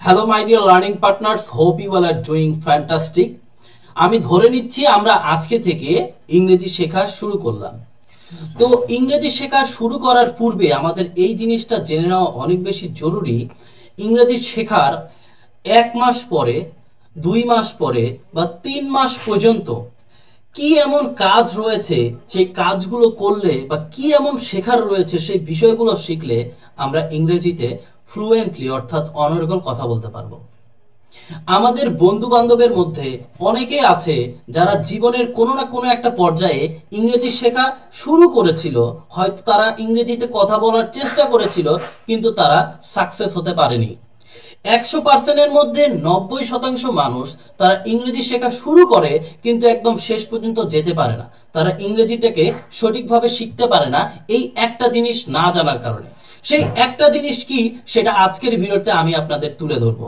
Hello my dear learning partners, hope you all are doing fantastic. আমি ধরে নিচ্ছি আমরা আজকে থেকে ইংরেজি শেখা শুরু করলাম। তো ইংরেজি শেখা শুরু করার পূর্বে আমাদের এই জিনিসটা জেনে নেওয়া অনেক বেশি জরুরি। ইংরেজি শেখার 1 মাস পরে, 2 মাস পরে বা 3 মাস পর্যন্ত কি এমন কাজ রয়েছে সেই কাজগুলো করলে বা কি এমন শেখার রয়েছে সেই বিষয়গুলো শিখলে আমরা ইংরেজিতে ফ্লুয়েন্টলি অর্থাৎ অনর্গল কথা বলতে পারবো। আমাদের বন্ধু বান্ধবের মধ্যে অনেকে আছে যারা জীবনের কোনো না কোনো একটা পর্যায়ে ইংরেজি শেখা শুরু করেছিল, হয়তো তারা ইংরেজিতে কথা বলার চেষ্টা করেছিল কিন্তু তারা সাকসেস হতে পারেনি। 100%-এর মধ্যে 90% মানুষ তারা ইংরেজি শেখা শুরু করে কিন্তু একদম শেষ পর্যন্ত যেতে পারে না। তারা ইংরেজিটাকে সঠিকভাবে শিখতে পারে না এই একটা জিনিস না জানার কারণে। সেই একটা জিনিস কি সেটা আজকের ভিডিওতে আমি আপনাদের তুলে ধরবো।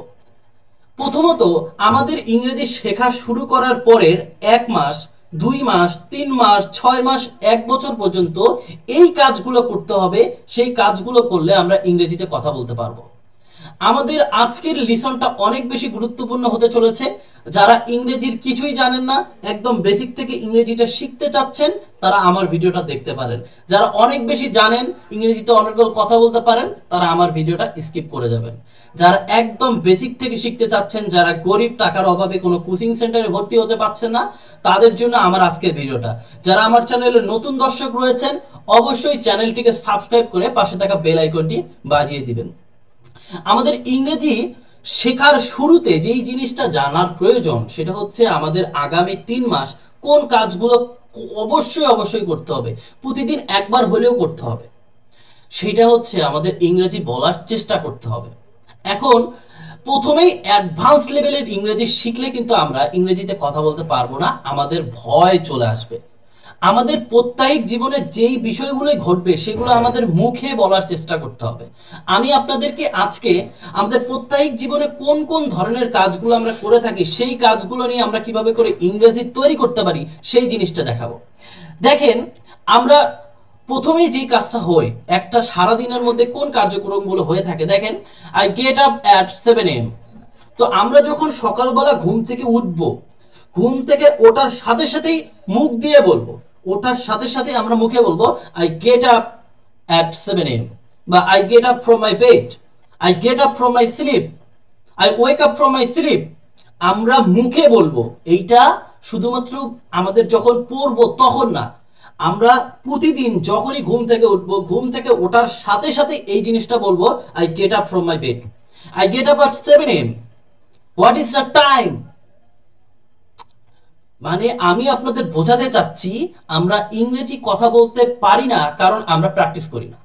প্রথমত, আমাদের ইংরেজি শেখা শুরু করার পরের 1 মাস, 2 মাস, 3 মাস, 6 মাস, 1 বছর পর্যন্ত এই কাজগুলো করতে হবে। সেই কাজগুলো করলে আমরা ইংরেজিতে কথা বলতে পারবো। আমাদের আজকের লিসনটা অনেক বেশি গুরুত্বপূর্ণ হতে চলেছে। যারা ইংরেজির কিছুই জানেন না, একদম বেসিক থেকে ইংরেজিটা শিখতে চাচ্ছেন, তারা আমার ভিডিওটা দেখতে পারেন। যারা অনেক বেশি জানেন, ইংরেজিতে অনর্গল কথা বলতে পারেন, তারা আমার ভিডিওটা স্কিপ করে যাবেন। যারা একদম বেসিক থেকে শিখতে চাচ্ছেন, যারা গরিব, টাকার অভাবে কোনো কোচিং সেন্টারে ভর্তি হতে পারছেন না, তাদের জন্য আমার আজকের ভিডিওটা। যারা আমার চ্যানেলে নতুন দর্শক রয়েছেন, অবশ্যই চ্যানেলটিকে সাবস্ক্রাইব করে পাশে থাকা বেল আইকনটি বাজিয়ে দিবেন। আমাদের ইংরেজি শেখার শুরুতে যেই জিনিসটা জানার প্রয়োজন সেটা হচ্ছে আমাদের আগামী 3 মাস কোন কাজগুলো অবশ্যই করতে হবে, প্রতিদিন একবার হলেও করতে হবে। সেটা হচ্ছে আমাদের ইংরেজি বলার চেষ্টা করতে হবে। এখন প্রথমেই অ্যাডভান্স লেভেলের ইংরেজি শিখলে কিন্তু আমরা ইংরেজিতে কথা বলতে পারবো না, আমাদের ভয় চলে আসবে। আমাদের প্রত্যেক জীবনে যেই বিষয়গুলো ঘটবে সেগুলো আমাদের মুখে বলার চেষ্টা করতে হবে। আমি আপনাদেরকে আজকে আমাদের প্রত্যেক জীবনে কোন কোন ধরনের কাজগুলো আমরা করে থাকি সেই কাজগুলো নিয়ে আমরা কিভাবে করে ইংরেজি তৈরি করতে পারি সেই জিনিসটা দেখাবো। দেখেন, আমরা প্রথমেই যে কাজটা হয়, একটা সারাদিনের মধ্যে কোন কার্যক্রমগুলো হয়ে থাকে দেখেন, I get up at 7 AM। তো আমরা যখন সকালবেলা ঘুম থেকে উঠবো, ঘুম থেকে ওঠার সাথে সাথেই মুখ দিয়ে বলবো, ওঠার সাথে সাথে আমরা মুখে বলবো I get up at 7 AM বা I get up from my bed, I get up from my sleep, I wake up from my sleep. আমরা মুখে বলবো। এইটা শুধুমাত্র আমাদের যখন পড়বো তখন না, আমরা প্রতিদিন যখনই ঘুম থেকে উঠবো, ঘুম থেকে ওঠার সাথে সাথে এই জিনিসটা বলবো, I get up from my bed, I get up at 7 AM, what is the time. মানে আমি আপনাদের বোঝাতে চাচ্ছি আমরা ইংরেজি কথা বলতে পারি না কারণ আমরা প্র্যাকটিস করি না।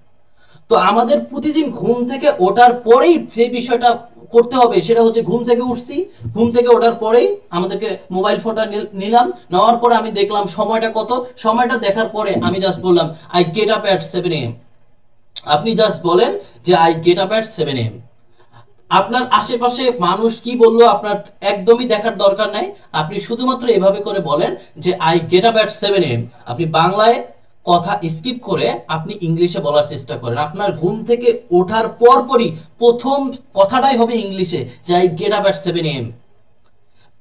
তো আমাদের প্রতিদিন ঘুম থেকে ওঠার পরেই যে বিষয়টা করতে হবে সেটা হচ্ছে, ঘুম থেকে উঠছি, ঘুম থেকে ওঠার পরেই আমাদেরকে মোবাইল ফোনটা নিলাম, নেওয়ার পরে আমি দেখলাম সময়টা কত, সময়টা দেখার পরে আমি জাস্ট বললাম I get up at 7 AM। আপনি জাস্ট বলেন যে I get up at 7 AM। আপনার আশেপাশে মানুষ কি বললো আপনার একদমই দেখার দরকার নাই, আপনি শুধুমাত্র এভাবে করে বলেন যে I get up at 7 AM। আপনি বাংলায় কথা স্কিপ করে আপনি ইংলিশে বলার চেষ্টা করেন। আপনার ঘুম থেকে ওঠার পরপরই প্রথম কথাটাই হবে ইংলিশে যে I get up at 7 AM।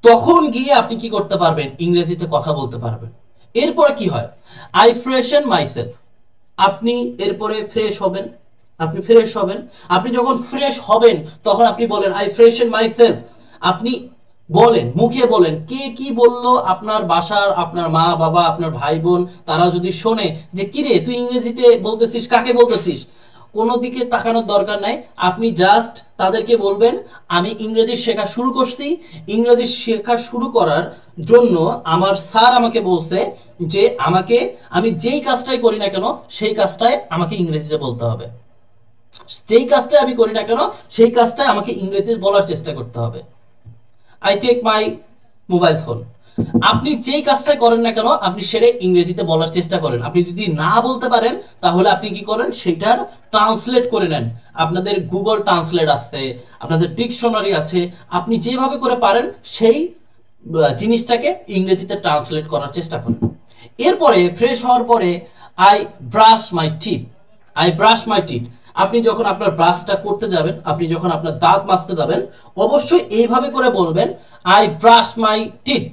তখন গিয়ে আপনি কি করতে পারবেন, ইংরেজিতে কথা বলতে পারবেন। এরপরে কি হয়, আই ফ্রেশন মাইসেলফ। আপনি এরপরে ফ্রেশ হবেন, আপনি ফ্রেশ হবেন। আপনি যখন ফ্রেশ হবেন তখন আপনি বলেন আই ফ্রেশন মাইসেলফ। আপনি বলেন, মুখে বলেন। কে কি বললো, আপনার বাসার আপনার মা বাবা, আপনার ভাই বোন, তারা যদি শোনে যে কিরে তুই ইংরেজিতে বলতেছিস, কাকে বলতেছিস, কোনো দিকে তাকানোর দরকার নাই। আপনি জাস্ট তাদেরকে বলবেন আমি ইংরেজি শেখা শুরু করছি, ইংরেজি শেখা শুরু করার জন্য আমার স্যার আমাকে বলছে যে আমি যেই কাজটাই করি না কেন সেই কাজটাই আমাকে ইংরেজিতে বলতে হবে, যেই কাজটা আমি করি না কেন সেই কাজটা আমাকে ইংরেজিতে বলার চেষ্টা করতে হবে। I take my mobile phone. আপনি যেই কাজটা করেন না কেন আপনি সেটা ইংরেজিতে বলার চেষ্টা করেন। আপনি যদি না বলতে পারেন তাহলে আপনি কি করেন, সেটার ট্রান্সলেট করে নেন। আপনাদের গুগল ট্রান্সলেট আছে, আপনাদের ডিকশনারি আছে, আপনি যেভাবে করে পারেন সেই জিনিসটাকে ইংরেজিতে ট্রান্সলেট করার চেষ্টা করেন। এরপরে ফ্রেশ হওয়ার পরে I brush my teeth, I brush my teeth. আপনি যখন আপনার ব্রাশটা করতে যাবেন, আপনি যখন আপনার দাঁত মাজতে যাবেন, অবশ্যই এইভাবে করে বলবেন, আই ব্রাশ মাই টিথ।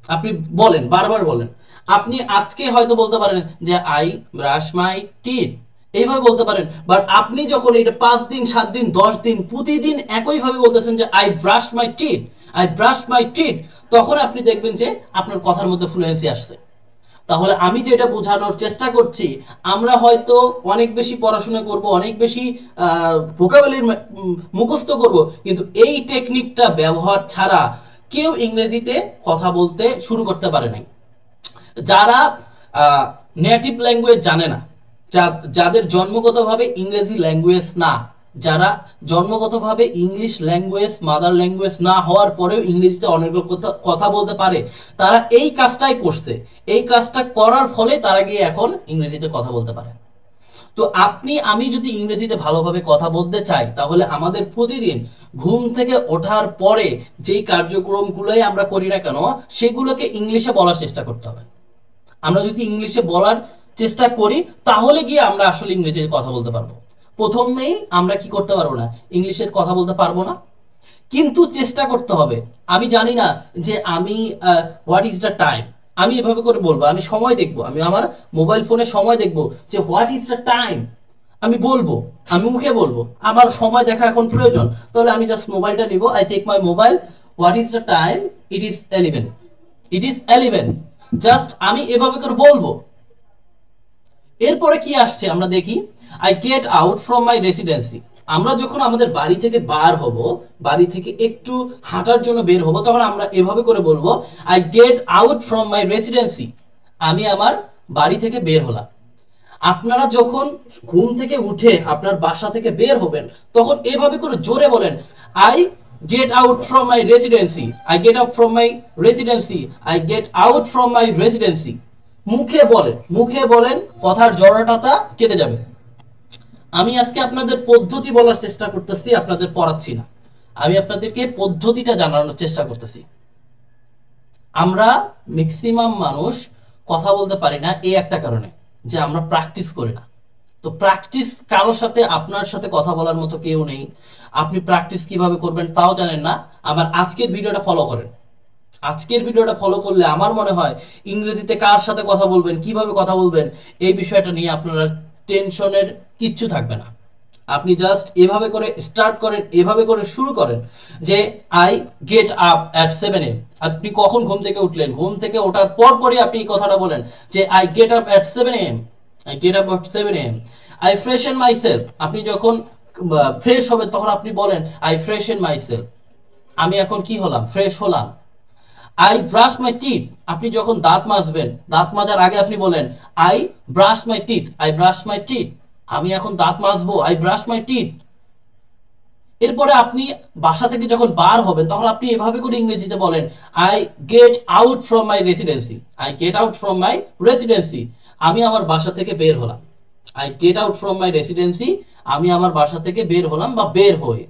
আপনি বলেন, বারবার বলেন। আপনি আজকে হয়তো বলতে পারেন যে আই ব্রাশ মাই টিথ, এইভাবে বলতে পারেন। বাট আপনি যখন এটা 5 দিন 7 দিন 10 দিন প্রতিদিন একইভাবে বলতেছেন যে I brush my teeth, I brush my teeth, তখন আপনি দেখবেন যে আপনার কথার মধ্যে ফ্লুয়েন্সি আসছে। তাহলে আমি যেটা বোঝানোর চেষ্টা করছি, আমরা হয়তো অনেক বেশি পড়াশোনা করব, অনেক বেশি ভোকাবুলারি মুখস্থ করব, কিন্তু এই টেকনিকটা ব্যবহার ছাড়া কেউ ইংরেজিতে কথা বলতে শুরু করতে পারে নাই। যারা নেটিভ ল্যাঙ্গুয়েজ জানে না, যাদের জন্মগতভাবে ইংরেজি ল্যাঙ্গুয়েজ না, যারা জন্মগতভাবে ইংলিশ ল্যাঙ্গুয়েজ মাদার ল্যাঙ্গুয়েজ না হওয়ার পরেও ইংরেজিতে অনেক কথা বলতে পারে, তারা এই কাজটাই করছে। এই কাজটা করার ফলে তারা গিয়ে এখন ইংরেজিতে কথা বলতে পারে। তো আমি যদি ইংরেজিতে ভালোভাবে কথা বলতে চাই, তাহলে আমাদের প্রতিদিন ঘুম থেকে ওঠার পরে যেই কার্যক্রমগুলোই আমরা করি না কেন, সেগুলোকে ইংলিশে বলার চেষ্টা করতে হবে। আমরা যদি ইংলিশে বলার চেষ্টা করি, তাহলে গিয়ে আমরা আসলে ইংরেজিতে কথা বলতে পারবো। প্রথমেই আমরা কি করতে পারবো না, ইংলিশে কথা বলতে পারবো না, কিন্তু চেষ্টা করতে হবে। আমি জানি না যে আমি হোয়াট ইজ দ্য টাইম, আমি এভাবে করে বলবো, আমি সময় দেখবো, আমি আমার মোবাইল ফোনে সময় দেখবো যে হোয়াট ইজ দ্য টাইম, আমি বলবো, আমি মুখে বলবো, আমার সময় দেখা এখন প্রয়োজন। তাহলে আমি জাস্ট মোবাইলটা নিব, I take my mobile, what is the time, it is 11, it is 11, just আমি এভাবে করে বলবো। এরপরে কি আসছে আমরা দেখি, I get out from my residency. আমরা যখন আমাদের বাড়ি থেকে বার হব, বাড়ি থেকে একটু হাঁটার জন্য বের হব, তখন আমরা এভাবে করে বলবো, I get out from my residency, আমি আমার বাড়ি থেকে বের হলাম। আপনারা যখন ঘুম থেকে উঠে আপনার বাসা থেকে বের হবেন, তখন এভাবে করে জোরে বলেন, I get out from my residency, I get out from my residency, I get out from my residency. মুখে বলেন, মুখে বলেন, কথার জড়তাটা কেটে যাবে। আমি আজকে আপনাদের পদ্ধতি বলার চেষ্টা করতেছি, আপনাদের পড়াচ্ছি না, আমি আপনাদেরকে পদ্ধতিটা জানানোর চেষ্টা করতেছি। আমরা ম্যাক্সিমাম মানুষ কথা বলতে পারি না এই একটা কারণে, যে আমরা প্র্যাকটিস করি না। তো প্র্যাকটিস, কারোর সাথে আপনার সাথে কথা বলার মতো কেউ নেই, আপনি প্র্যাকটিস কিভাবে করবেন তাও জানেন না। আবার আজকের ভিডিওটা ফলো করেন, আজকের ভিডিওটা ফলো করলে আমার মনে হয় ইংরেজিতে কার সাথে কথা বলবেন, কিভাবে কথা বলবেন, এই বিষয়টা নিয়ে আপনারা টেনশনের কিচ্ছু থাকবে না। আপনি জাস্ট এভাবে করে স্টার্ট করেন, এভাবে করে শুরু করেন যে I get up at 7 AM। আপনি কখন ঘুম থেকে উঠলেন, ঘুম থেকে ওঠার পর পরই আপনি এই কথাটা বলেন যে I get up at 7 AM, I get up at 7 AM। I ফ্রেশন myself, আপনি যখন ফ্রেশ হবেন তখন আপনি বলেন আই ফ্রেশন মাইসেলফ, আমি এখন কি হলাম, ফ্রেশ হলাম। আই ব্রাশ মাই টিথ, আপনি যখন দাঁত মাজবেন, দাঁত মাজার আগে আপনি বলেন I brush my teeth, I brush my teeth, আমি এখন দাঁত মাজবো, আই ব্রাশ মাই টিথ। এরপরে আপনি বাসা থেকে যখন বার হবেন, তখন আপনি এভাবে করে ইংরেজিতে বলেন I get out from my residency, I get out from my residency, আমি আমার বাসা থেকে বের হলাম। I get out from my residency, আমি আমার বাসা থেকে বের হলাম বা বের হয়ে।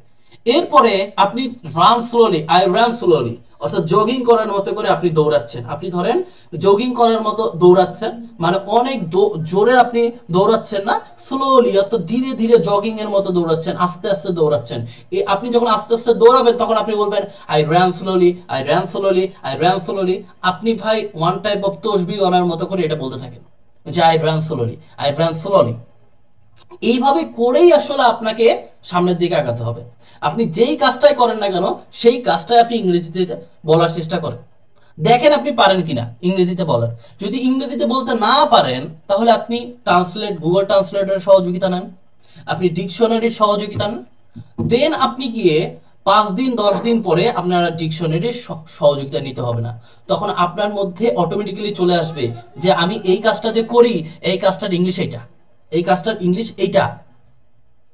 এরপরে আপনি run slowly, I run slowly, অর্থাৎ জগিং করার মতো করে আপনি দৌড়াচ্ছেন। আপনি ধরেন জগিং করার মতো দৌড়াচ্ছেন, মানে অনেক জোরে আপনি দৌড়াচ্ছেন না, স্লোলি, অর্থাৎ ধীরে ধীরে জগিং এর মতো দৌড়াচ্ছেন, আস্তে আস্তে দৌড়াচ্ছেন। আপনি যখন আস্তে আস্তে দৌড়াবেন, তখন আপনি বলবেন I ran slowly, I ran slowly, I ran slowly. আপনি ভাই ওয়ান টাইপ অফ তসবিহ গণার মতো করে এটা বলতে থাকেন যে I ran slowly, I ran slowly. এইভাবে করেই আসলে আপনাকে সামনের দিকে আগাতে হবে। আপনি যেই কাজটাই করেন না কেন, সেই কাজটাই আপনি ইংরেজিতে বলার চেষ্টা করেন, দেখেন আপনি পারেন কিনা ইংরেজিতে বলার। যদি ইংরেজিতে বলতে না পারেন, তাহলে আপনি গুগল ট্রান্সলেটরের সহযোগিতা নেন, আপনি ডিকশনারির সহযোগিতা নেন। দেন আপনি গিয়ে 5 দিন 10 দিন পরে আপনার ডিকশনারির সহযোগিতা নিতে হবে না। তখন আপনার মধ্যে অটোমেটিক্যালি চলে আসবে যে আমি এই কাজটা যে করি, এই কাজটার ইংলিশ এইটা, এই কাজটার ইংলিশ এইটা।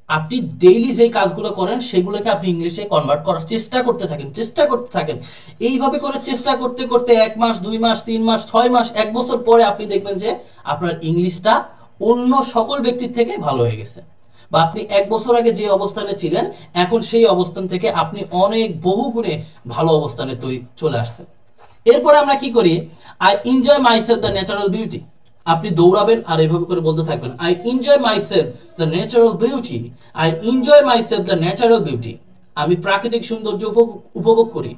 আপনি ডেইলি যে কাজগুলো করেন, সেগুলোকে আপনি ইংলিশে কনভার্ট করার চেষ্টা করতে থাকেন, চেষ্টা করতে থাকেন। এইভাবে করে চেষ্টা করতে করতে 1 মাস 2 মাস 3 মাস 6 মাস 1 বছর পরে আপনি দেখবেন যে আপনার ইংলিশটা অন্য সকল ব্যক্তির থেকে ভালো হয়ে গেছে, বা আপনি 1 বছর আগে যে অবস্থানে ছিলেন, এখন সেই অবস্থান থেকে আপনি অনেক বহু গুণে ভালো অবস্থানে চলে আসছেন। এরপরে আমরা কি করি, I enjoy myself the natural beauty. আপনি দৌড়াবেন আর এভাবে করে বলতে থাকবেন, I enjoy myself the natural beauty, I enjoy myself the natural beauty. আমি প্রাকৃতিক সৌন্দর্য উপভোগ করি।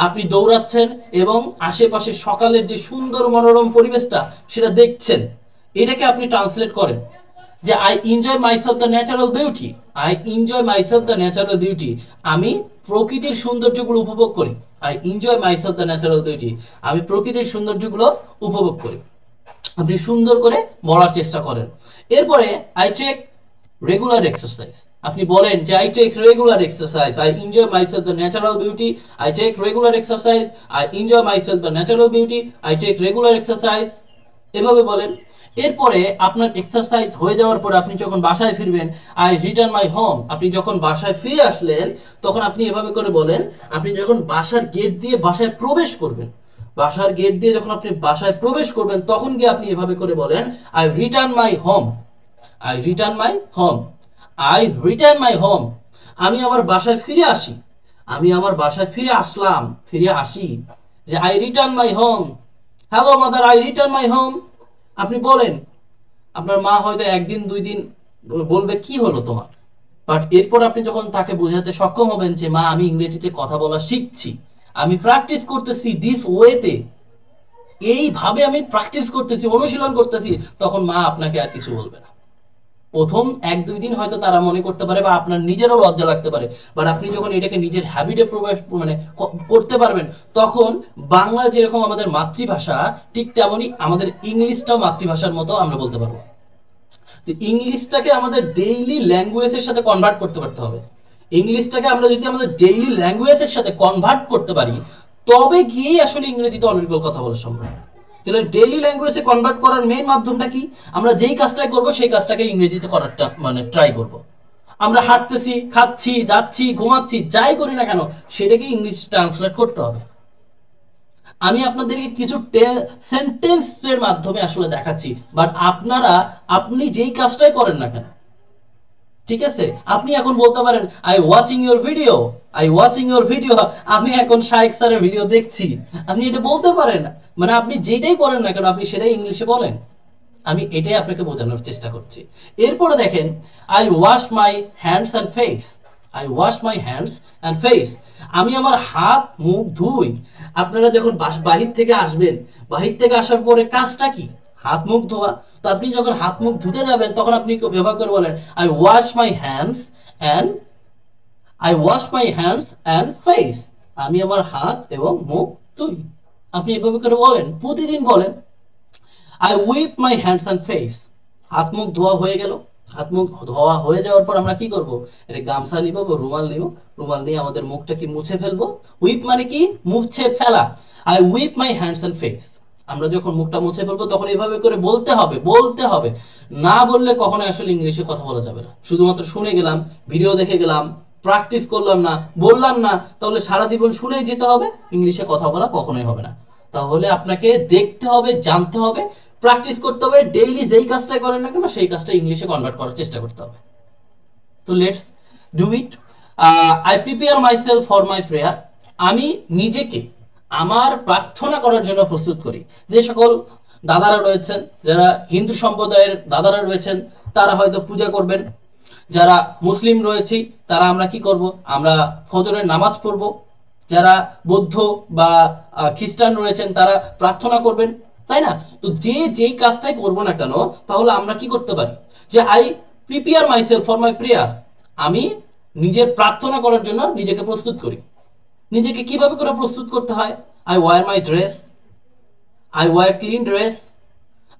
আপনি দৌড়াচ্ছেন এবং আশেপাশে সকালের যে সুন্দর মনোরম পরিবেশটা সেটা দেখছেন। এটাকে আপনি ট্রান্সলেট করেন যে I enjoy myself the natural beauty, I enjoy myself the natural beauty. আমি প্রকৃতির সৌন্দর্যগুলো উপভোগ করি। I enjoy myself the natural beauty, আমি প্রকৃতির সৌন্দর্যগুলো উপভোগ করি। আপনি সুন্দর করে বলার চেষ্টা করেন। এরপরে আই টেক রেগুলার এক্সারসাইজ, আপনি বলেন যে I take regular exercise, I enjoy myself the natural beauty, I take regular exercise, I enjoy myself the natural beauty, I take regular exercise, এভাবে বলেন। এরপরে আপনার এক্সারসাইজ হয়ে যাওয়ার পরে আপনি যখন বাসায় ফিরবেন, আই রিটার্ন মাই হোম। আপনি যখন বাসায় ফিরে আসলেন তখন আপনি এভাবে করে বলেন, আপনি যখন বাসার গেট দিয়ে বাসায় প্রবেশ করবেন, বাসার গেট দিয়ে যখন আপনি বাসায় প্রবেশ করবেন তখন গিয়ে আপনি এভাবে করে বলেন, I return my home, I return my home, I return my home. আমি আমার বাসায় ফিরে আসি, আমি আমার বাসায় ফিরে আসলাম, ফিরে আসি। যে I return my home, hello mother, I return my home. আপনি বলেন, আপনার মা হয়তো একদিন দুই দিন বলবে কি হলো তোমার, বাট এরপর আপনি যখন তাকে বোঝাতে সক্ষম হবেন যে মা আমি ইংরেজিতে কথা বলা শিখছি, আমি প্র্যাকটিস করতেছি দিস ওয়েতে, এইভাবে আমি প্র্যাকটিস করতেছি, অনুশীলন করতেছি, তখন মা আপনাকে আর কিছু বলবে না। প্রথম এক দুই দিন হয়তো তারা মনে করতে পারে বা আপনার নিজেরও লজ্জা লাগতে পারে, বাট আপনি যখন এটাকে নিজের হ্যাবিটে করতে পারবেন, তখন বাংলা যেরকম আমাদের মাতৃভাষা ঠিক তেমনই আমাদের ইংলিশটাও মাতৃভাষার মতো আমরা বলতে পারবো। তো ইংলিশটাকে আমাদের ডেইলি ল্যাঙ্গুয়েজের সাথে কনভার্ট করতে পারতে হবে। ইংলিশটাকে আমরা যদি আমাদের ডেইলি ল্যাঙ্গুয়েজের সাথে কনভার্ট করতে পারি তবে গিয়েই আসলে ইংরেজিতে অনর্গল কথা বলা সম্ভব। তাহলে ডেইলি ল্যাঙ্গুয়েজে কনভার্ট করার মেইন মাধ্যমটা কি? আমরা যেই কাজটাই করব সেই কাজটাকে ইংরেজিতে করারটা ট্রাই করব। আমরা হাঁটতেছি, খাচ্ছি, যাচ্ছি, ঘুমাচ্ছি, যাই করি না কেন সেটাকে ইংলিশ ট্রান্সলেট করতে হবে। আমি আপনাদেরকে কিছু সেন্টেন্সের মাধ্যমে আসলে দেখাচ্ছি, বাট আপনারা আপনি যেই কাজটাই করেন না কেন, ঠিক আছে, আপনি এখন বলতে পারেন I watching your video, I watching your video, আমি এখন শায়েক স্যারের ভিডিও দেখছি, আপনি এটা বলতে পারেন। আপনি যেটাই করেন না কেন আপনি সেটাই ইংলিশে বলেন। আমি এটাই আপনাকে বোঝানোর চেষ্টা করছি। এরপরে দেখেন, I wash my hands and face, I wash my hands and face, আমি আমার হাত মুখ ধুই। আপনারা যখন বাহির থেকে আসবেন, বাহির থেকে আসার পরে কাজটা কি? হাত মুখ ধোয়া। তো আপনি যখন হাত মুখ ধুতে যাবেন তখন আপনি ব্যবহার করে বলেন I wash my hands and, I wash my hands and face, আমি আমার হাত এবং মুখ ধুই। আপনি এভাবে করে বলেন, প্রতিদিন বলেন। I weep my hands and face, হাত মুখ ধোয়া হয়ে গেল। হাত মুখ ধোয়া হয়ে যাওয়ার পর আমরা কি করব? এটা গামছা নিব বা রুমাল নিব, রুমাল নিয়ে আমাদের মুখটা কি মুছে ফেলবো। উইপ মানে কি? মুছে ফেলা। I weep my hands and face, আমরা যখন মুখটা মুছে ফেলবো তখন এভাবে করে বলতে হবে, বলতে হবে। না বললে কখনো আসলে ইংলিশে কথা বলা যাবে না। শুধুমাত্র শুনে গেলাম, ভিডিও দেখে গেলাম, প্র্যাকটিস করলাম না, বললাম না, তাহলে সারা জীবন শুনেই যেতে হবে, ইংলিশে কথা বলা কখনোই হবে না। তাহলে আপনাকে দেখতে হবে, জানতে হবে, প্র্যাকটিস করতে হবে, ডেইলি যেই কাজটাই করেন না কেন সেই কাজটা ইংলিশে কনভার্ট করার চেষ্টা করতে হবে। তো let's do it. I prepare myself for my prayer, আমি নিজেকে আমার প্রার্থনা করার জন্য প্রস্তুত করি। যে সকল দাদারা রয়েছেন, যারা হিন্দু সম্প্রদায়ের দাদারা রয়েছেন তারা হয়তো পূজা করবেন, যারা মুসলিম রয়েছি তারা আমরা কি করব? আমরা ফজরের নামাজ পড়ব, যারা বৌদ্ধ বা খ্রিস্টান রয়েছেন তারা প্রার্থনা করবেন, তাই না? তো যে যেই কাজটাই করবো না কেন তাহলে আমরা কি করতে পারি? যে I prepare myself for my prayer, আমি নিজের প্রার্থনা করার জন্য নিজেকে প্রস্তুত করি। নিজেকে কিভাবে করে প্রস্তুত করতে হয়? I were my dress, I were clean dress,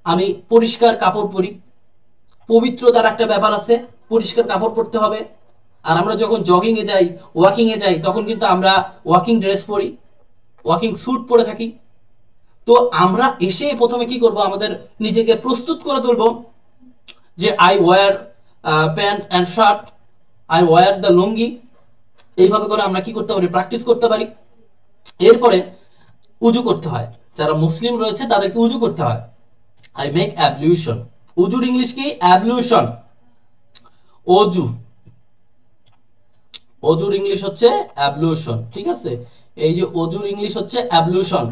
আমি পরিষ্কার কাপড় পরি। পবিত্রতার একটা ব্যাপার আছে, পরিষ্কার কাপড় পরতে হবে। আর আমরা যখন জগিংয়ে যাই, ওয়াকিংয়ে যাই, তখন কিন্তু আমরা ওয়াকিং ড্রেস পরি, ওয়াকিং স্যুট পরে থাকি। তো আমরা এসে প্রথমে কি করব? আমাদের নিজেকে প্রস্তুত করে তুলব যে I wear pant and shirt, I wear the lungi. এইভাবে করে আমরা কি করতে পারি? প্র্যাকটিস করতে পারি। এরপরে উজু করতে হয়, যারা মুসলিম রয়েছে তাদেরকে উজু করতে হয়। আই মেক অ্যাবলিউশন, উজুর ইংলিশ কি? অ্যাবলিউশন। অজু, অজুর ইংলিশ হচ্ছে অ্যাবলিউশন, ঠিক আছে? এই যে অজুর ইংলিশ হচ্ছে ablution,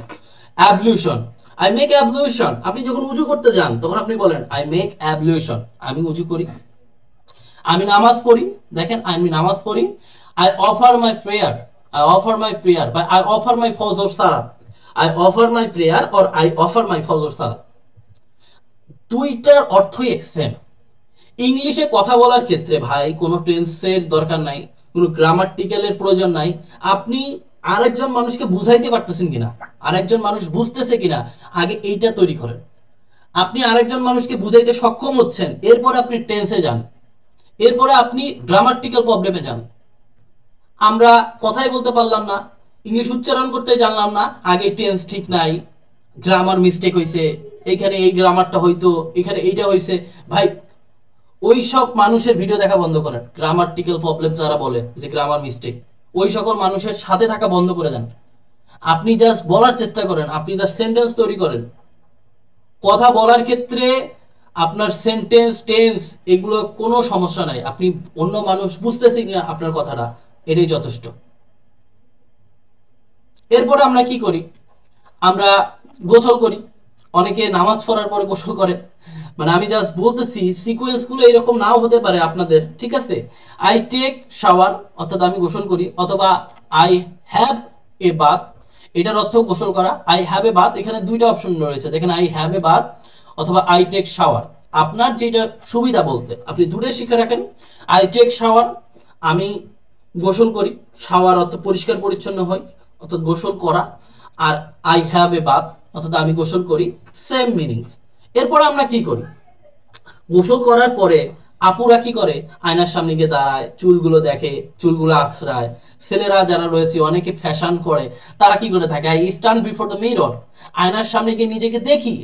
ablution. I make ablution, আপনি যখন উজু করতে যান তখন আপনি বলেন আই মেক অ্যাবলিউশন, আমি উজু করি। আমি নামাজ পড়ি, দেখেন আমি নামাজ পড়ি। I offer my prayer, I offer my prayer বা আই অফার মাই ফজর সালাত, I offer my prayer or I offer মাই ফজর সালাত, দুইটার অর্থই সেম। ইংলিশে কথা বলার ক্ষেত্রে ভাই কোনো টেন্সের দরকার নাই, কোনো গ্রামাটিক্যালের প্রয়োজন নাই। আপনি আরেকজন মানুষকে বুঝাইতে পারতেছেন কিনা, আরেকজন মানুষ বুঝতেছে কিনা, আগে এইটা তৈরি করেন। আপনি আরেকজন মানুষকে বুঝাইতে সক্ষম হচ্ছেন, এরপরে আপনি টেন্সে যান, এরপরে আপনি গ্রামাটিক্যাল প্রবলেমে যান। আমরা কথাই বলতে পারলাম না, ইংলিশ উচ্চারণ করতে জানলাম না, আগে টেন্স ঠিক নাই, গ্রামার মিস্টেক হয়েছে, এখানে এই গ্রামারটা হয়তো এখানে এইটা হয়েছে। ভাই ওই সব মানুষের ভিডিও দেখা বন্ধ করেন, গ্রামাটিক্যাল প্রবলেম যারা বলে যে গ্রামার মিস্টেক, ওই সকল মানুষের সাথে থাকা বন্ধ করে দেন। আপনি জাস্ট বলার চেষ্টা করেন, আপনি জাস্ট সেন্টেন্স তৈরি করেন। কথা বলার ক্ষেত্রে আপনার সেন্টেন্স টেন্স এগুলো কোনো সমস্যা নাই, আপনি অন্য মানুষ বুঝতেছে কিনা আপনার কথাটা, এটাই যথেষ্ট। এরপরে আমরা কি করি, আমরা গোসল করি। অনেকে নামাজ পড়ার পরে গোসল করে, মানে আমি জাস্ট বলতেছি সিকোয়েন্সগুলো এরকম নাও হতে পারে আপনাদের, ঠিক আছে। আই টেক শাওয়ার, অর্থাৎ আমি গোসল করি, অথবা আই হ্যাভ এ বাথ, এটার অর্থ গোসল করা। আই হ্যাভ এ বাথ, এখানে দুইটা অপশন রয়েছে, দেখেন আই হ্যাভ এ বাথ অথবা আই টেক শাওয়ার, আপনার যেটা সুবিধা বলতে আপনি দূরে শিখে রাখেন। আই টেক শাওয়ার, আমি গোসল করি, শাওয়ার অর্থ পরিষ্কার পরিচ্ছন্ন হয়, অর্থাৎ গোসল করা। আর আই হ্যাভ এ বাথ অর্থাৎ আমি গোসল করি, সেম মিনিংস। এরপর আমরা কি করি, গোসল করার পরে আপুরা কি করে, আয়নার সামনে গিয়ে দাঁড়ায়, চুলগুলো দেখে, চুলগুলো আছড়ায়। ছেলেরা যারা রয়েছে অনেকে ফ্যাশন করে, তারা কি করে থাকে, I stand before the mirror, আয়নার সামনে গিয়ে নিজেকে দেখি।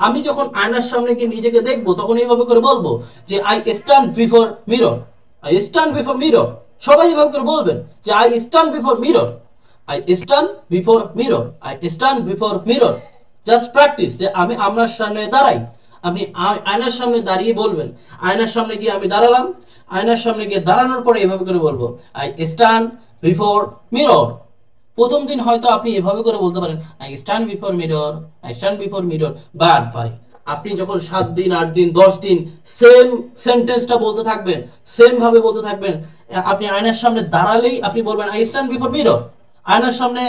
আমি যখন আয়নার সামনে গিয়ে নিজেকে দেখবো তখন এইভাবে করে বলবো যে I stand before mirror, I stand before mirror. সবাই এভাবে করে বলবেন যে I stand before mirror, I stand before mirror, I stand before mirror. Just practice, যে আমি আপনার সামনে দাঁড়াই, আপনি আয়নার সামনে দাঁড়িয়ে বলবেন, আয়নার সামনে গিয়ে আমি দাঁড়ালাম, আয়নার সামনে গিয়ে দাঁড়ানোর পরে এভাবে করে বলবো আই স্ট্যান্ড বিফোর মিরর। প্রথম দিন হয়তো আপনি এভাবে করে বলতে পারেন I stand before mirror, I stand before mirror, but ভাই আপনি যখন 7 দিন 8 দিন 10 দিন সেম সেন্টেন্সটা বলতে থাকবেন, সেম ভাবে বলতে থাকবেন, আপনি আয়নার সামনে দাঁড়ালেই আপনি বলবেন আই স্ট্যান্ড বিফোর মিরর, আয়নার সামনে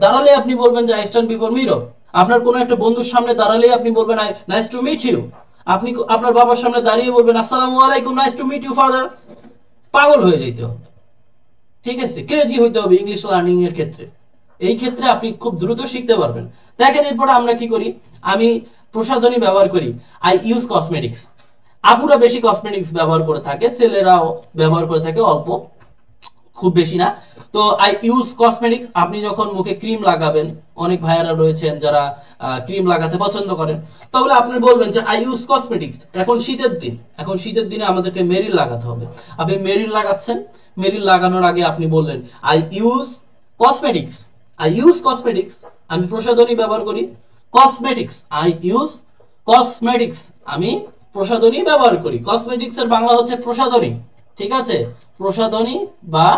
দাঁড়ালে আপনি বলবেন যে আই স্ট্যান্ড বিফোর মিরর। আপনার কোনো একটা বন্ধুর সামনে দাঁড়ালে আপনি বলবেন I nice to meet you. আপনি আপনার বাবার সামনে দাঁড়িয়ে বলবেন আসসালামু আলাইকুম, nice to meet you father. পাগল হয়ে যেতে হবে, ঠিক আছে, ক্রেজি হইতে হবে ইংলিশ লার্নিং এর ক্ষেত্রে। এই ক্ষেত্রে আপনি খুব দ্রুত শিখতে পারবেন। দেখেন এরপর আমরা কি করি, আমি প্রসাধনী ব্যবহার করি, আই ইউজ কসমেটিক্স। আপুরা বেশি কসমেটিক্স ব্যবহার করে থাকে, ছেলেরাও ব্যবহার করে থাকে অল্প, খুব বেশি না। তো আই ইউজ কসমেটিক্স, আপনি যখন মুখে ক্রিম লাগাবেন, অনেক ভাইয়ারা রয়েছেন যারা ক্রিম লাগাতে পছন্দ করেন, তাহলে আপনি বলবেন যে আই ইউজ কসমেটিক্স। এখন শীতের দিন, এখন শীতের দিনে আমাদেরকে মেরিল লাগাতে হবে, আপনি মেরিল লাগাচ্ছেন, মেরিল লাগানোর আগে আপনি বললেন I use cosmetics, I use cosmetics, আমি প্রসাধনী ব্যবহার করি, কসমেটিক্স, আই ইউজ কসমেটিক্স, আমি প্রসাধনী ব্যবহার করি। কসমেটিক্স এর বাংলা হচ্ছে প্রসাধনী, ঠিক আছে, প্রসাধনী বা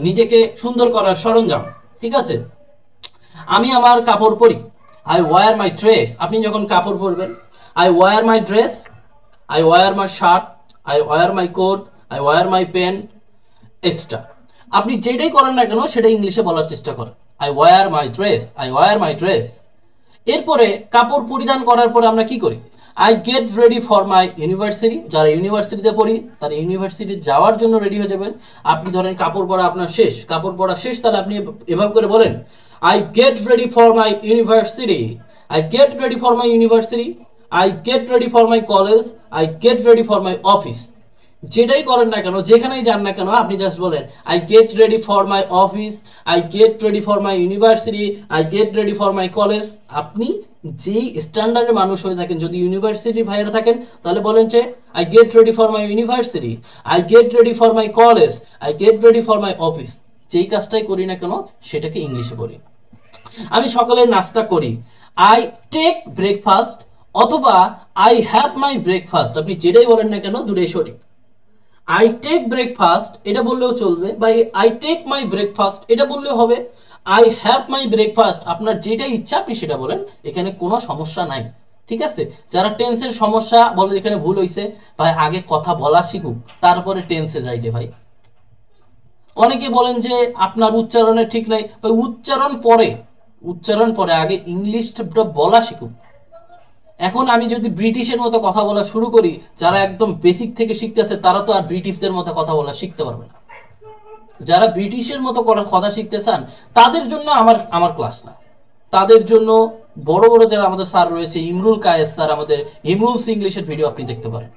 নিজেকে সুন্দর করার সরঞ্জাম, ঠিক আছে। আমি আমার কাপড় পরি, আই ওয়্যার মাই ড্রেস, আপনি যখন কাপড় পরবেন I wear my dress, I wear my shirt, I wear my coat, I wear my pen, extra. আপনি যেটাই করেন না কেন সেটা ইংলিশে বলার চেষ্টা করেন, I wear my dress, I wear my dress. এরপরে কাপড় পরিধান করার পরে আমরা কি করি, I get ready for my university, যারা ইউনিভার্সিটিতে পড়ি তারা ইউনিভার্সিটি যাওয়ার জন্য রেডি হয়ে যাবেন। আপনি ধরেন কাপড় পরা আপনার শেষ, কাপড় পরা শেষ, তাহলে আপনি এভাবে করে বলেন I get ready for my university, I get ready for my university, I get ready for my college, I get ready for my office. যেটাই করেন না কেন, যেখানেই যান না কেন, আপনি জাস্ট বলেন I get ready for my office, I get ready for my university, I get ready for my college. আপনি যেই স্ট্যান্ডার্ডের মানুষ হয়ে থাকেন, যদি ইউনিভার্সিটির ভাইয়েরা থাকেন তাহলে বলেন যে I get ready for my university, I get ready for my college, I get ready for my office. যেই কাজটাই করি না কেন সেটাকে ইংলিশে বলি। আমি সকালের নাস্তা করি, আই টেক ব্রেকফাস্ট অথবা আই হ্যাভ মাই ব্রেকফাস্ট। আপনি যেটাই বলেন না কেন দুটোই সঠিক। আই টেক ব্রেকফাস্ট এটা বললেও চলবে, বা আই টেক মাই ব্রেকফাস্ট এটা বললেও হবে, আই হ্যাভ মাই ব্রেকফাস্ট, আপনার যেটা ইচ্ছা আপনি সেটা বলেন, এখানে কোনো সমস্যা নাই। ঠিক আছে, যারা টেন্সের সমস্যা বলে এখানে ভুল হয়েছে, ভাই আগে কথা বলা শিখুক তারপরে টেন্সে যাইতে ভাই। অনেকে বলেন যে আপনার উচ্চারণে ঠিক নাই, ভাই উচ্চারণ পরে আগে ইংলিশটা বলা শিখুক। এখন আমি যদি ব্রিটিশের মতো কথা বলা শুরু করি, যারা একদম বেসিক থেকে শিখতেছে তারা তো আর ব্রিটিশদের মতো কথা বলা শিখতে পারবে না। যারা ব্রিটিশের মতো কথা শিখতে চান তাদের জন্য আমার ক্লাস না, তাদের জন্য বড় বড় যারা আমাদের স্যার রয়েছে, ইমরুল কায়েস স্যার, আমাদের ইমরুলস ইংলিশের ভিডিও আপনি দেখতে পারেন,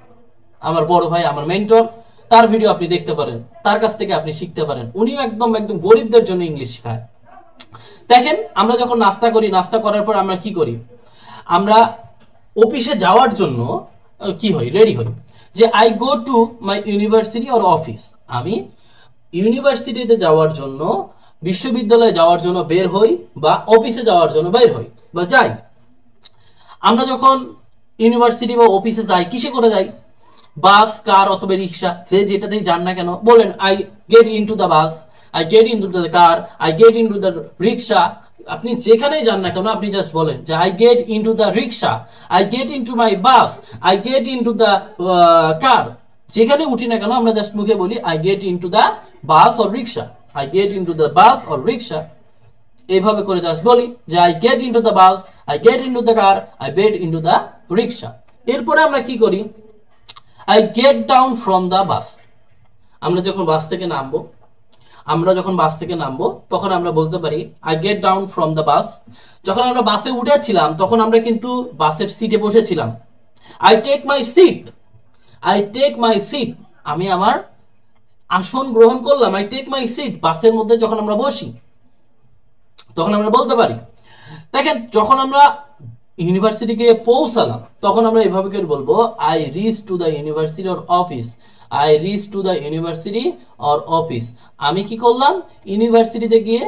আমার বড় ভাই, আমার মেন্টর, তার ভিডিও আপনি দেখতে পারেন, তার কাছ থেকে আপনি শিখতে পারেন। উনিও একদম গরিবদের জন্য ইংলিশ শেখায়। দেখেন আমরা যখন নাস্তা করি, নাস্তা করার পর আমরা কি করি, আমরা অফিসে যাওয়ার জন্য কি হই, রেডি হই, যে I go to my university or office, আমি ইউনিভার্সিটিতে যাওয়ার জন্য, বিশ্ববিদ্যালয়ে যাওয়ার জন্য বের হই, বা অফিসে যাওয়ার জন্য বের হই বা যাই। আমরা যখন ইউনিভার্সিটি বা অফিসে যাই কিসে করে যাই, বাস, কার অথবা রিক্সা, যে যেটাতেই যান না কেন, বলেন I get into the bus, I get into the car, I get into the rickshaw. আপনি যেখানেই যান না কেন আপনি জাস্ট বলেন যে I get into the rickshaw, I get into my bus, I get into the car. যেখানে উঠি না কেন আমরা জাস্ট মুখে বলি I get into the bus or rickshaw, I get into the bus or rickshaw. এইভাবে করে জাস্ট বলি যে I get into the bus, I get into the car, I get into the রিক্সা। এরপরে আমরা কি করি, I get down from the bus. আমরা যখন বাস থেকে নামবো তখন আমরা বলতে পারি I get down from the bus. যখন আমরা বাসে উঠেছিলাম তখন আমরা কিন্তু বাসের সিটে বসেছিলাম, আই টেক মাই সিট, আমি আমার আসন গ্রহণ করলাম, আই টেক মাই সিট। বাসের মধ্যে যখন আমরা বসি তখন আমরা বলতে পারি। দেখেন যখন আমরা ইউনিভার্সিটিকে পৌঁছালাম তখন আমরা এভাবে করে বলবো I reach to the university or office, I reach to the university or office. আমি কি করলাম, ইউনিভার্সিটিতে গিয়ে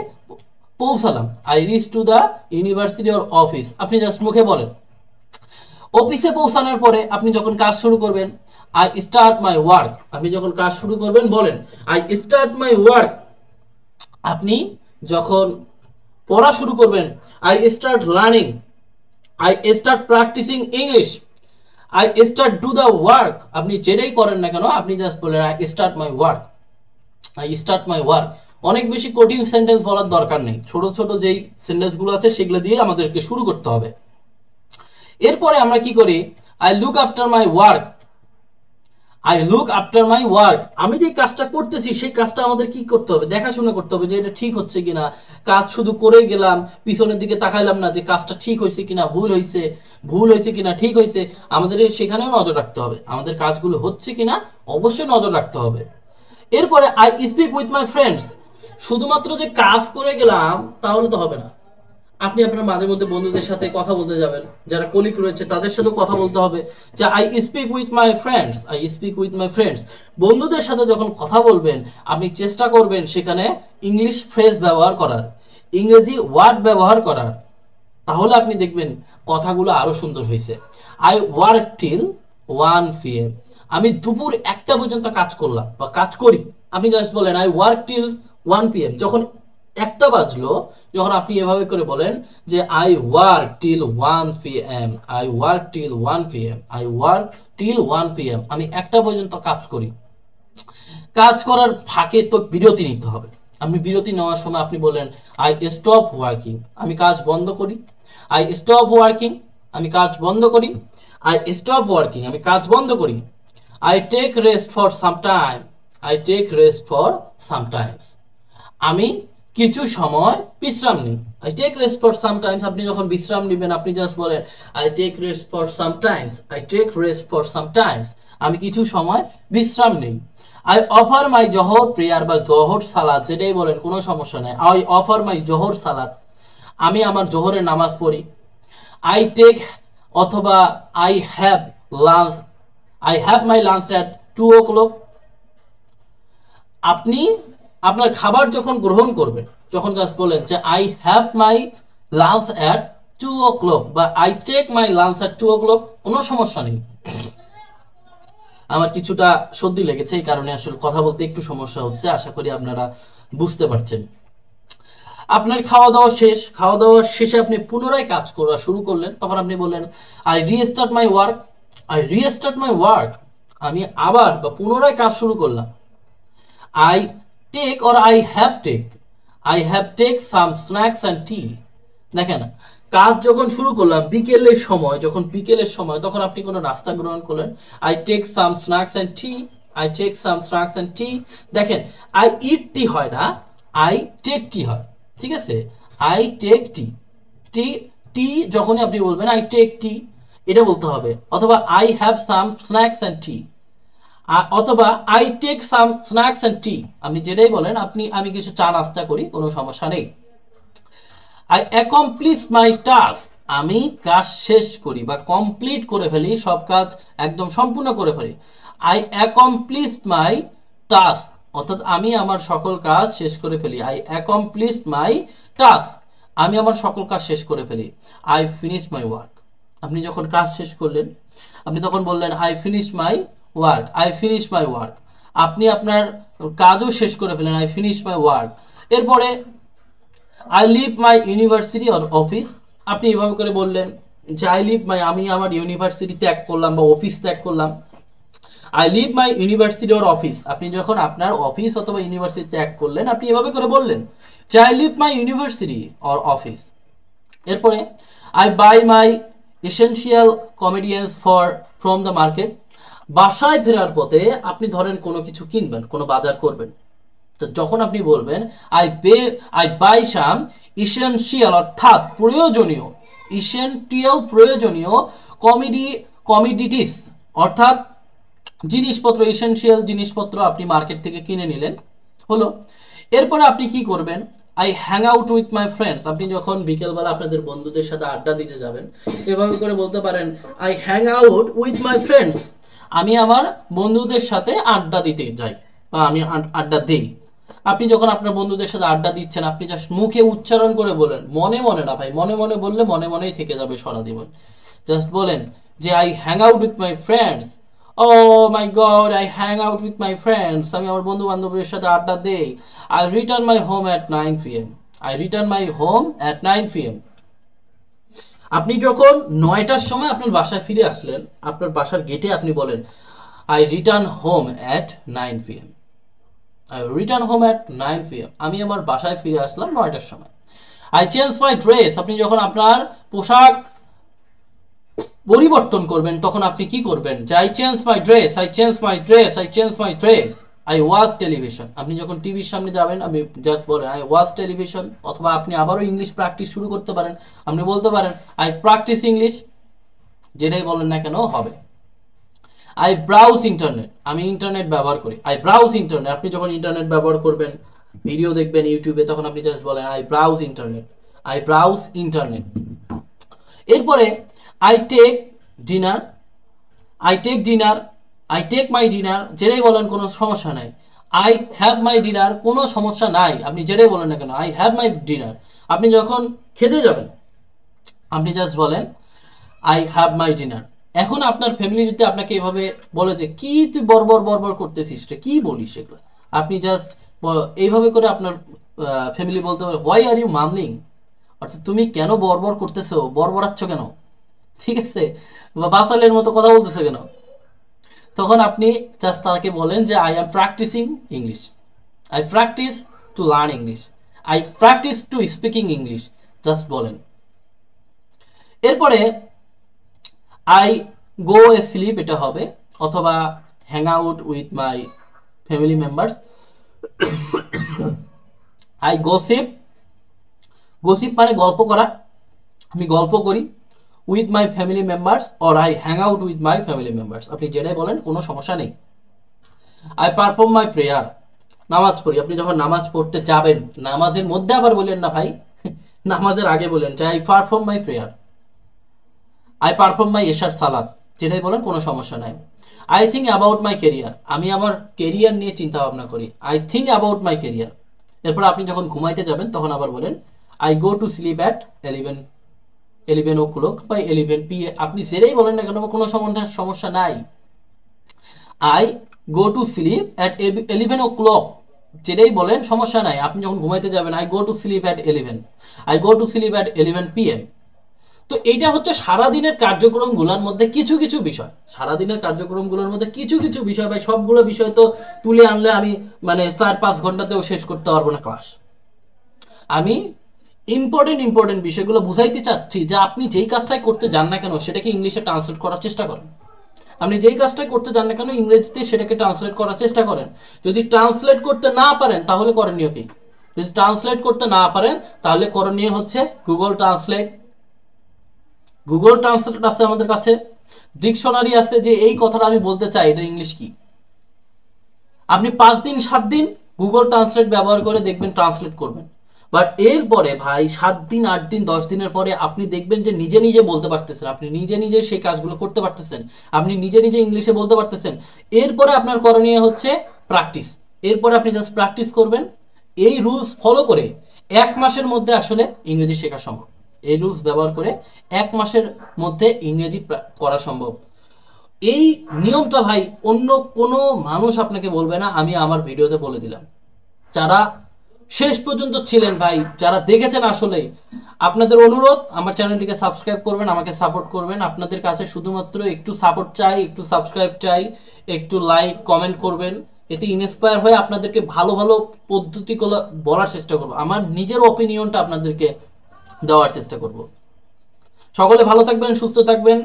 পৌঁছালাম, I reach to the university or office. আপনি জাস্ট মুখে বলেন। অফিসে পৌঁছানোর পরে আপনি যখন কাজ শুরু করবেন, আই স্টার্ট মাই ওয়ার্ক। আপনি যখন কাজ শুরু করবেন বলেন আই স্টার্ট মাই ওয়ার্ক। আপনি যখন পড়া শুরু করবেন, I start learning, I start practising English, I start do the work. আপনি যেটাই করেন না কেন আপনি জাস্ট বলেন I start my work, I start my work. অনেক বেশি কঠিন সেন্টেন্স বলার দরকার নেই, ছোট ছোট যেই সেন্টেন্সগুলো আছে সেগুলো দিয়ে আমাদেরকে শুরু করতে হবে। এরপরে আমরা কি করি, I look after my work, I look after my work. আমি যে কাজটা করতেছি সেই কাজটা আমাদের কি করতে হবে, দেখাশোনা করতে হবে যে এটা ঠিক হচ্ছে কিনা। কাজ শুধু করে গেলাম, পিছনের দিকে তাকাইলাম না যে কাজটা ঠিক হয়েছে কিনা, ভুল হয়েছে কিনা, ঠিক হয়েছে। আমাদের সেখানেও নজর রাখতে হবে, আমাদের কাজগুলো হচ্ছে কিনা অবশ্যই নজর রাখতে হবে। এরপরে I speak with my friends. শুধুমাত্র যে কাজ করে গেলাম তাহলে তো হবে না, আপনি আপনার মাঝে মধ্যে বন্ধুদের সাথে কথা বলতে যাবেন, যারা কলিগ রয়েছে তাদের সাথে কথা বলতে হবে যে I speak with my friends, I speak with my friends. বন্ধুদের সাথে যখন কথা বলবেন আপনি চেষ্টা করবেন সেখানে ইংলিশ ফ্রেজ ব্যবহার করার, ইংরেজি ওয়ার্ড ব্যবহার করার, তাহলে আপনি দেখবেন কথাগুলো আরো সুন্দর হয়েছে। I work till 1 PM। আমি দুপুর 1টা পর্যন্ত কাজ করলাম বা কাজ করি। আপনি জাস্ট বলেন আই ওয়ার্ক টিল 1 PM। যখন 1টা বাজলো, যখন আপনি এভাবে করে বলেন যে I work till 1 PM, I work till 1 PM, I work till 1 PM। আমি 1টা পর্যন্ত কাজ করি। কাজ করার ফাঁকে তো বিরতি নিতে হবে। আপনি বিরতি নেওয়ার সময় আপনি বলেন আই স্টপ ওয়ার্কিং, আমি কাজ বন্ধ করি, আই স্টপ ওয়ার্কিং, আমি কাজ বন্ধ করি, আই স্টপ ওয়ার্কিং, আমি কাজ বন্ধ করি। I take rest for some time, I take rest for some times, আমি কিছু সময় বিশ্রাম নিই। I take rest for some times. আপনি যখন বিশ্রাম নেবেন আপনি জাস্ট বলেন I take rest for some times, I take rest for some times, আমি কিছু সময় বিশ্রাম নেই। I offer my Zuhr prayer বা জোহর সালাত, যেটাই বলেন কোনো সমস্যা নেই। আই অফার মাই জোহর সালাত, আমি আমার জোহরের নামাজ পড়ি। আই টেক অথবা I have lunch, I have my lunch at 2 o'clock। আপনি আপনার খাবার যখন গ্রহণ করবেন তখন জাস্ট বলেন যে I have my lunch at 2 o'clock বা I take my lunch at 2 o'clock, কোনো সমস্যা নেই। আমার কিছুটা সর্দি লেগেছে, এই কারণে আসলে কথা বলতে একটু সমস্যা হচ্ছে, আশা করি আপনারা বুঝতে পারছেন। আপনার খাওয়া দাওয়া শেষ, খাওয়া দাওয়া শেষে আপনি পুনরায় কাজ করা শুরু করলেন, তখন আপনি বললেন I restart my work, I restart my work, আমি আবার বা পুনরায় কাজ শুরু করলাম। I take or I have take some snacks and tea. দেখেন, কাজ যখন শুরু করলাম বিকেলের সময়, যখন বিকেলের সময় তখন আপনি কোনো নাস্তা গ্রহণ করলেন। I take some snacks and tea, I take some snacks and tea. দেখেন, আই ইট টি হয় না, আই টেক টি হয়, ঠিক আছে? আই টেক টি, টি টি যখনই আপনি বলবেন আই টেক টি এটা বলতে হবে, অথবা I have some snacks and tea, অথবা I take some snacks and tea. আপনি যেটাই বলেন, আমি কিছু চা নাস্তা করি, কোনো সমস্যা নেই। আই অ্যাকমপ্লিশ মাই টাস্ক, আমি কাজ শেষ করি বা কমপ্লিট করে ফেলি, সব কাজ একদম সম্পূর্ণ করে ফেলি। আই অ্যাকমপ্লিশ মাই টাস্ক, অর্থাৎ আমি আমার সকল কাজ শেষ করে ফেলি। আই অ্যাকমপ্লিশ মাই টাস্ক, আমি আমার সকল কাজ শেষ করে ফেলি। আই ফিনিশ মাই ওয়ার্ক, আপনি যখন কাজ শেষ করলেন আপনি তখন বললেন I finish my work, I finish my work, আপনি আপনার কাজও শেষ করে ফেলেন, আই ফিনিশ মাই ওয়ার্ক। এরপরে I leave my university or office, আপনি এভাবে করে বললেন যে আই লিভ মাই, আমি আমার ইউনিভার্সিটি ত্যাগ করলাম বা অফিস ত্যাগ করলাম। I leave my university or office, আপনি যখন আপনার অফিস অথবা ইউনিভার্সিটি ত্যাগ করলেন আপনি এভাবে করে বললেন যে I leave my university or office. এরপরে I buy my essential commodities from the market, বাসায় ফেরার পথে আপনি ধরেন কোনো কিছু কিনবেন, কোনো বাজার করবেন, তো যখন আপনি বলবেন আই বাই সাম ইসেনশিয়াল অর্থাৎ প্রয়োজনীয়, প্রয়োজনীয় কমিডিটিস অর্থাৎ জিনিসপত্র, এসেনশিয়াল জিনিসপত্র আপনি মার্কেট থেকে কিনে নিলেন, হলো। এরপরে আপনি কি করবেন? I hang out with my friends, আপনি যখন বিকেলবেলা আপনাদের বন্ধুদের সাথে আড্ডা দিতে যাবেন এভাবে করে বলতে পারেন I hang out with my friends, আমি আমার বন্ধুদের সাথে আড্ডা দিতে যাই বা আমি আড্ডা দিই। আপনি যখন আপনার বন্ধুদের সাথে আড্ডা দিচ্ছেন আপনি জাস্ট মুখে উচ্চারণ করে বলেন, মনে মনে না ভাই, মনে মনে বললে মনে মনেই থেকে যাবে সারা জীবন। জাস্ট বলেন যে I hang out with my friends, oh my God I hang out with my friends, আমি আমার বন্ধু বান্ধবের সাথে আড্ডা দেই। I return my home at 9 PM, I return my home at 9 PM। আপনি যখন 9টার সময় আপনার বাসায় ফিরে আসলেন, আপনার বাসার গেটে আপনি বলেন I return home at 9 PM, I return home at 9 PM, আমি আমার বাসায় ফিরে আসলাম 9টার সময়। আই চেঞ্জ মাই ড্রেস, আপনি যখন আপনার পোশাক পরিবর্তন করবেন তখন আপনি কি করবেন? যে I change my dress, I change my dress, I change my dress. I watch television, আপনি যখন টিভির সামনে যাবেন আপনি জাস্ট বলেন আই ওয়াচ টেলিভিশন, অথবা আপনি আবারও ইংলিশ প্র্যাকটিস শুরু করতে পারেন, আপনি বলতে পারেন আই প্র্যাকটিস ইংলিশ, যেটাই বলেন না কেন হবে। আই ব্রাউজ ইন্টারনেট, আমি ইন্টারনেট ব্যবহার করি, আই ব্রাউজ ইন্টারনেট, আপনি যখন ইন্টারনেট ব্যবহার করবেন ভিডিও দেখবেন ইউটিউবে তখন আপনি জাস্ট বলেন I browse internet, I browse internet. এরপরে I take dinner, I take dinner, I take my dinner, যেটাই বলেন কোনো সমস্যা নাই। আই হ্যাভ মাই ডিনার, কোনো সমস্যা নাই, আপনি যেটাই বলেন না কেন আই হ্যাভ মাই ডিনার। আপনি যখন খেতে যাবেন আপনি জাস্ট বলেন আই হ্যাভ মাই ডিনার। এখন আপনার ফ্যামিলি যদি আপনাকে এভাবে বলে যে কি তুই বর্বর বর্বর করতেছিস রে, কি বলিস এগুলো, আপনি জাস্ট এইভাবে করে আপনার ফ্যামিলি বলতে পারে হোয়াই আর ইউ মামলিং, অর্থাৎ তুমি কেন বর্বর করতেছো, বর্বরাচ্ছ কেন, ঠিক আছে, বা বাসালের মতো কথা বলতেছো কেন। তখন আপনি জাস্ট তাকে বলেন যে I am practising English, I practise to learn English, I practise to speaking English, just বলেন। এরপরে আই গো এ স্লিপ, এটা হবে, অথবা hang out with my family members, I gossip, gossip মানে গল্প করা, আমি গল্প করি, with my family members or I hang out with my family members, আপনি যেটাই বলেন কোনো সমস্যা নেই। আই পারফর্ম মাই প্রেয়ার, নামাজ পড়ি, আপনি যখন নামাজ পড়তে যাবেন নামাজের মধ্যে আবার বলেন না ভাই, নামাজের আগে বলেন যে I perform my prayer, I perform my এশার সালাত, যেটাই বলেন কোনো সমস্যা নাই। I think about my career, আমি আমার কেরিয়ার নিয়ে চিন্তা ভাবনা করি, I think about my career. এরপর আপনি যখন ঘুমাইতে যাবেন তখন আবার বলেন I go to sleep at 11 o'clock বা 11 PM, আপনি যেটাই বলেন না কেন কোনো সমস্যা নাই। I go to sleep at 11 o'clock, যেটাই বলেন সমস্যা নাই, আপনি যখন ঘুমাইতে যাবেন I go to sleep at 11, I go to sleep at 11 PM। তো এইটা হচ্ছে সারাদিনের কার্যক্রমগুলোর মধ্যে কিছু কিছু বিষয়, সারাদিনের কার্যক্রমগুলোর মধ্যে কিছু কিছু বিষয়, ভাই সবগুলো বিষয় তো তুলে আনলে আমি মানে 4-5 ঘন্টাতেও শেষ করতে পারবো না ক্লাস। আমি ইম্পর্টেন্ট বিষয়গুলো বুঝাইতে চাচ্ছি যে আপনি যেই কাজটাই করতে যান না কেন সেটাকে ইংলিশে ট্রান্সলেট করার চেষ্টা করেন। আপনি যেই কাজটাই করতে যান না কেন ইংরেজিতে সেটাকে ট্রান্সলেট করার চেষ্টা করেন। যদি ট্রান্সলেট করতে না পারেন তাহলে করণীয় কি? যদি ট্রান্সলেট করতে না পারেন তাহলে করণীয় হচ্ছে গুগল ট্রান্সলেট। গুগল ট্রান্সলেট আছে আমাদের কাছে, ডিকশনারি আছে যে এই কথাটা আমি বলতে চাই এটা ইংলিশ কি। আপনি 5 দিন 7 দিন গুগল ট্রান্সলেট ব্যবহার করে দেখবেন ট্রান্সলেট করবেন, বাট এরপরে ভাই 7 দিন 8 দিন 10 দিনের পরে আপনি দেখবেন যে নিজে নিজে বলতে পারতেছেন, আপনি নিজে নিজে সেই কাজগুলো করতে পারতেছেন, আপনি নিজে নিজে ইংলিশে বলতে পারতেছেন। এরপরে আপনার করণীয় হচ্ছে প্র্যাকটিস। এরপরে আপনি জাস্ট প্র্যাকটিস করবেন। এই রুলস ফলো করে 1 মাসের মধ্যে আসলে ইংরেজি শেখা সম্ভব। এই রুলস ব্যবহার করে 1 মাসের মধ্যে ইংরেজি করা সম্ভব। এই নিয়মটা ভাই অন্য কোনো মানুষ আপনাকে বলবে না, আমি আমার ভিডিওতে বলে দিলাম। যারা শেষ পর্যন্ত ছিলেন ভাই, যারা দেখেছেন, আসলে আপনাদের অনুরোধ আমার চ্যানেলটিকে সাবস্ক্রাইব করবেন, আমাকে সাপোর্ট করবেন। আপনাদের কাছে শুধুমাত্র একটু সাপোর্ট চাই, একটু সাবস্ক্রাইব চাই, একটু লাইক কমেন্ট করবেন। এতে ইন্সপায়ার হয়ে আপনাদেরকে ভালো ভালো পদ্ধতিগুলো বলার চেষ্টা করব, আমার নিজের অপিনিয়নটা আপনাদেরকে দেওয়ার চেষ্টা করব। সকলে ভালো থাকবেন, সুস্থ থাকবেন,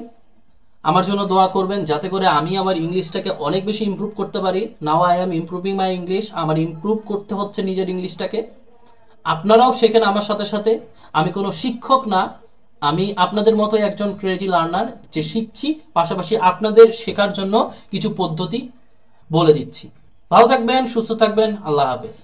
আমার জন্য দোয়া করবেন যাতে করে আমি আমার ইংলিশটাকে অনেক বেশি ইমপ্রুভ করতে পারি। Now I am improving my English. আমার ইমপ্রুভ করতে হচ্ছে নিজের ইংলিশটাকে। আপনারাও শেখেন আমার সাথে সাথে। আমি কোনো শিক্ষক না, আমি আপনাদের মতো একজন ক্রেজি লার্নার যে শিখছি, পাশাপাশি আপনাদের শেখার জন্য কিছু পদ্ধতি বলে দিচ্ছি। ভালো থাকবেন, সুস্থ থাকবেন, আল্লাহ হাফেজ।